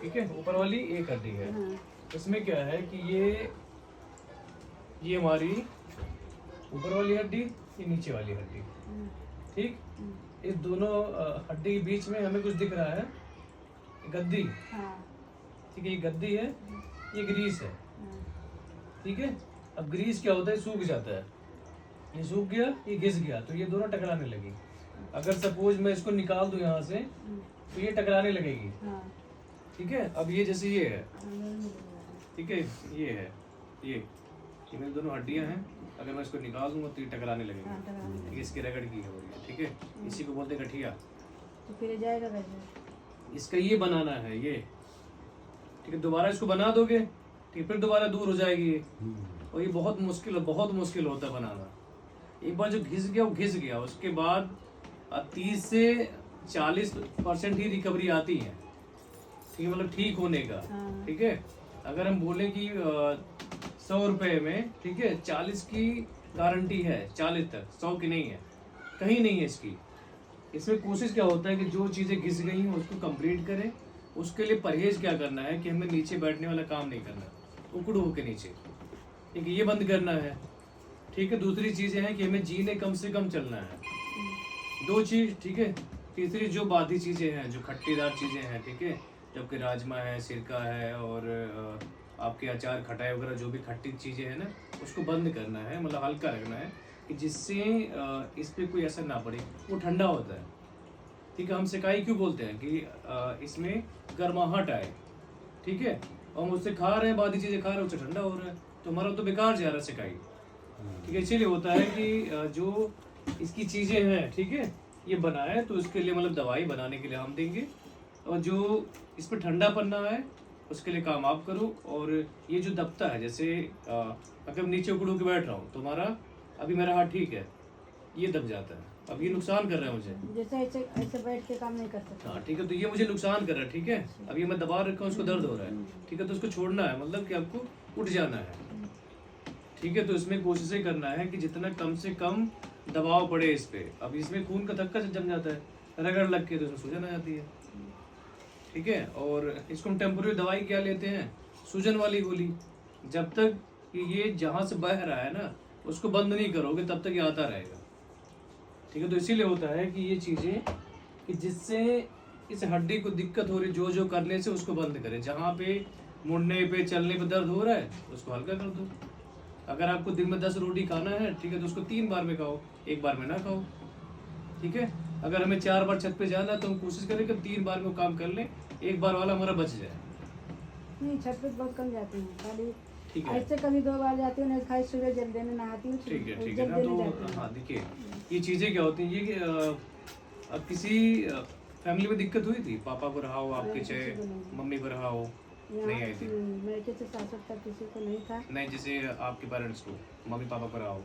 ठीक है, ऊपर वाली एक हड्डी है। इसमें क्या है कि ये हमारी ऊपर वाली हड्डी, ये नीचे वाली हड्डी, ठीक। इस दोनों हड्डी के बीच में हमें कुछ दिख रहा है, गद्दी, ठीक है, ये गद्दी है, ये ग्रीस है, ठीक है। अब ग्रीस क्या होता है, सूख जाता है, ये सूख गया, ये घिस गया, तो ये दोनों टकराने लगी। अगर सपोज मैं इसको निकाल दूं यहाँ से, तो ये टकराने लगेगी, ठीक है। अब ये जैसे ये है, ठीक है, ये है, ये मेरी दोनों हड्डियां हैं, अगर मैं इसको निकाल दूंगा तो ये टकराने लगेगी, ठीक है, इसकी रगड़ की हो रही है, ठीक है। इसी को बोलते हैं गठिया। तो फिर जाएगा कैसे? इसका ये बनाना है, ये, ठीक है। दोबारा इसको बना दोगे, ठीक है, फिर दोबारा दूर हो जाएगी ये, और ये बहुत मुश्किल होता है बनाना। एक बार जो घिस गया वो घिस गया, उसके बाद 30 से 40% ही रिकवरी आती है, ठीक है, मतलब ठीक होने का, ठीक है। अगर हम बोले कि 100 रुपए में, ठीक है, 40 की गारंटी है, 40 तक, 100 की नहीं है, कहीं नहीं है इसकी। इसमें कोशिश क्या होता है कि जो चीज़ें घिस गई हैं उसको कंप्लीट करें। उसके लिए परहेज क्या करना है कि हमें नीचे बैठने वाला काम नहीं करना, उकड़ू होके नीचे, ठीक है, ये बंद करना है, ठीक है। दूसरी चीज़ें हैं कि हमें जीने कम से कम चलना है, 2 चीज़, ठीक है। तीसरी जो बादी चीज़ें हैं, जो खट्टीदार चीज़ें हैं, ठीक है, जबकि राजमा है, सिरका है, और आपके अचार, खटाई वगैरह जो भी खट्टी चीज़ें हैं ना, उसको बंद करना है, मतलब हल्का रखना है, कि जिससे इस पर कोई असर ना पड़े। वो ठंडा होता है, ठीक है। हम सिकाई क्यों बोलते हैं कि इसमें गर्माहट आए, ठीक है, और हम उससे खा रहे हैं, बादी चीज़ें खा रहे हैं, उससे ठंडा हो रहा है, तो हमारा तो बेकार जा रहा है सिकाई, ठीक है। इसीलिए होता है कि जो इसकी चीज़ें हैं, ठीक है, ये बनाए तो इसके लिए मतलब दवाई बनाने के लिए हम देंगे, और जो इस पर ठंडा पन्ना है उसके लिए काम आप करो। और ये जो दबता है, जैसे अगर मैं नीचे उकड़ू के बैठ रहा हूँ तो हमारा, अभी मेरा हाथ ठीक है, ये दब जाता है, अब ये नुकसान कर रहा है मुझे, जैसे ऐसे ऐसे बैठ के काम नहीं कर सकते। हाँ, ठीक है, तो ये मुझे नुकसान कर रहा है, ठीक है। अब ये मैं दबा रखा हूँ, उसको दर्द हो रहा है, ठीक है, तो उसको छोड़ना है, मतलब कि आपको उठ जाना है, ठीक है। तो इसमें कोशिशें करना है कि जितना कम से कम दबाव पड़े इस पे। अब इसमें खून का थक्का से जम जाता है, रगड़ लग के तो इसमें सूजन आ जाती है, ठीक है। और इसको हम टेम्पोररी दवाई क्या लेते हैं, सूजन वाली गोली। जब तक कि ये जहाँ से बह रहा है ना, उसको बंद नहीं करोगे तब तक ये आता रहेगा, ठीक है। तो इसीलिए होता है कि ये चीज़ें, कि जिससे इस हड्डी को दिक्कत हो रही, जो करने से उसको बंद करें। जहाँ पे मुड़ने पे, चलने पे दर्द हो रहा है, उसको हल्का कर दो। अगर आपको दिन में 10 रोटी खाना है, ठीक है, तो उसको 3 बार में खाओ, 1 बार में ना खाओ, ठीक है। अगर हमें 4 बार छत पे जाना है तो हम कोशिश करें कि 3 बार में काम कर लें, 1 बार वाला हमारा बच जाए। नहीं, छत पे बहुत कम जाती हूँ, खाली ठीक है, ऐसे कभी 2 बार जाती हूँ, नहीं खाली सुबह जल्दी में नहाती हूँ, ठीक है ना। तो हाँ, देखिए, ये चीज़ें क्या होती हैं, ये कि अब किसी फैमिली में दिक्कत हुई थी, पापा को रहा हो, आपके चाहे मम्मी को रहा हो, नहीं आई थी? मेरे किसी सासू तक किसी को नहीं था। नहीं, जैसे आपके पेरेंट्स को, मम्मी पापा को रहा हो,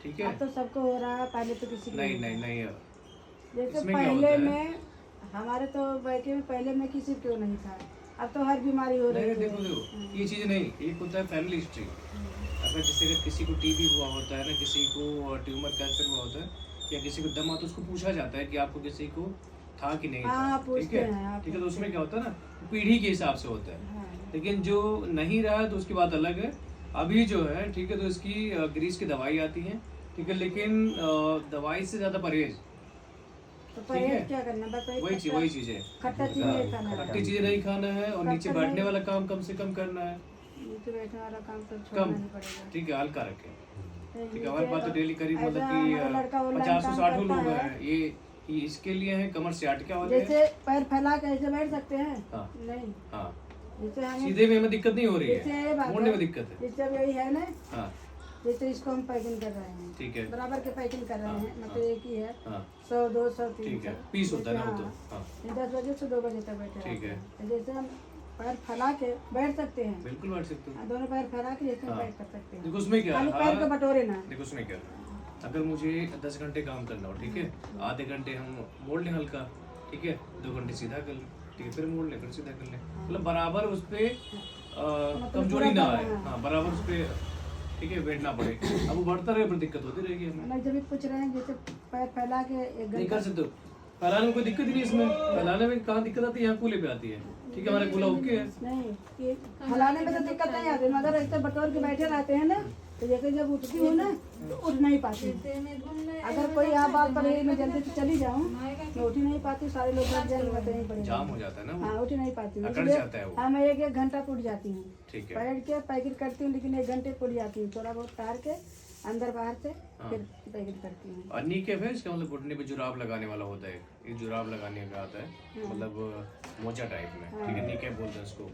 ठीक है। अब तो सबको हो रहा है, पहले तो किसी को नहीं, जैसे इसमें क्या पहले होता है? में हमारे तो बैके में पहले में किसी को नहीं था, अब तो हर बीमारी हो रही नहीं, है। देखो, ये चीज़ नहीं, एक होता है फैमिली हिस्ट्री। अगर जैसे अगर किसी को टीबी हुआ होता है ना, किसी को ट्यूमर कैंसर हुआ होता है, या किसी को दमा, तो उसको पूछा जाता है कि आपको किसी को था कि नहीं था, ठीक है, ठीक है। तो उसमें क्या होता है ना, पीढ़ी के हिसाब से होता है। लेकिन जो नहीं रहा है तो उसकी बात अलग है। अभी जो है, ठीक है, तो इसकी ग्रीस की दवाई आती है, ठीक है, लेकिन दवाई से ज़्यादा परहेज, तो परहेज क्या करना, बस वही चीज़ है, खट्टा चीज नहीं खाना है, खट्टी चीज़ें नहीं खाना है, और नीचे बैठने वाला काम कम से कम करना है, नीचे बैठने वाला काम तो छोड़ना कम, नहीं पड़ेगा, ठीक है, हल्का रखें, ठीक है। नीचे हमारे पास तो डेली करीब मतलब ऐसा कि हमारा लड़का ऑनलाइन 50-60 काम लोग करता हैं। ये इसके लिए हैं, कमर से अटके वाले हैं। जैसे पैर फैला के ऐसे बैठ सकते हैं, हाँ, नहीं, हाँ, जैसे हमें सीधे में हमें दिक्कत नहीं हो रही जैसे है, ये बात मोड़ने में है, दिक्कत है, जैसे अब यही है ना, हाँ, जैसे इसको हम पैकिंग कर रहे हैं, ठीक है, बराबर के पैकिंग कर रहे हैं, मतलब एक ही है, हाँ, 100, 200, 300, ठीक है, पीस होता है ना वो तो, हाँ, 10 बजे से 2 बजे तक बैठे ठीक रहते है। हैं। तो जैसे हम पैर फैला के बैठ सकते हैं, बिल्कुल बैठ सकते हो। दोनों पैर फैला के जैसे हम हाँ। बैठ कर सकते हैं, देखो उसमें क्या खाली है, पैर को बटोरे ना। देखो उसमें क्या है, अगर मुझे 10 घंटे काम करना हो, ठीक है, आधे घंटे हम मोड़ लें हल्का, ठीक है, 2 घंटे सीधा कर लें, ठीक है, फिर मोड़ लें, फिर सीधा कर लें, मतलब बराबर उस पर कमजोरी ना आए, हाँ, बराबर उस पर, ठीक है, वेट ना पड़े। अब वो बढ़ता रहे, फिर दिक्कत होती रहेगी हमें। नहीं, जब भी पूछ रहे हैं जैसे पैर फैला के एक नहीं कर सकते हो, फैलाने में कोई दिक्कत ही नहीं इसमें, फैलाने में कहाँ दिक्कत आती है, यहाँ कूल्हे पे आती है। ठीक है, हमारा कूल्हा ओके है। नहीं, ये फैलाने में तो दिक्कत नहीं आती, मगर ऐसे बटोर के बैठे रहते हैं ना, तो जैसे जब उठती हूँ ना तो उठ नहीं पाती। अगर कोई यहाँ बात पर मैं जल्दी से चली जाऊँ, मैं उठ ही नहीं पाती, सारे लोग बैठ जाएंगे, मैं तो नहीं पड़ेगा। जाम हो जाता है ना वो, हाँ, उठ ही नहीं पाती हूँ, अकड़ इसलिए जाता है वो। हाँ, मैं 1-1 घंटा टूट जाती हूँ। ठीक है। बैठ के पैकेट करती हूँ, लेकिन 1 घंटे टूट जाती हूँ, थोड़ा बहुत तार के अंदर बाहर से फिर पैकेट करती हूँ। और नी कैप है इसका, मतलब घुटने पे जुराब लगाने वाला होता है, एक जुराब लगाने का आता है, मतलब मोजा टाइप में। ठीक है, नी कैप बोलते हैं उसको,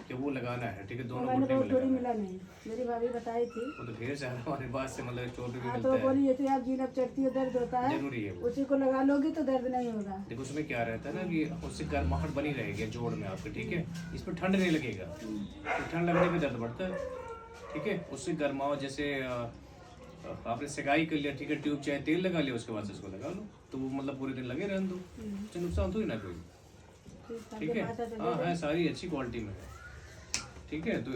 कि वो लगाना है। ठीक है, दोनों मैंने घुटने में बहुत थोड़ी लगाना मिला नहीं, मेरी भाभी बताई थी। है। वो तो ढेर सारा हमारे पास से मतलब चोट भी हाँ, मिलता तो है, बोली जैसे आप जीलब चढ़ती हो, दर्द होता है, जरूरी है वो। उसी को लगा लोगी तो दर्द नहीं होगा। देखो उसमें क्या रहता है ना कि उससे गर्माहट बनी रहेगी जोड़ में आपके। ठीक है, इस पर ठंड नहीं लगेगा, तो ठंड लगने पे दर्द बढ़ता है। ठीक है, उससे गर्माओ, जैसे आपने सिकाई कर लिया, ठीक है, ट्यूब चाहे तेल लगा लिया, उसके बाद से इसको लगा लो, तो वो मतलब पूरे दिन लगे रहने दो, उससे नुकसान तो ही ना कोई। ठीक है, हाँ है, सारी अच्छी क्वालिटी में है। ठीक है, तो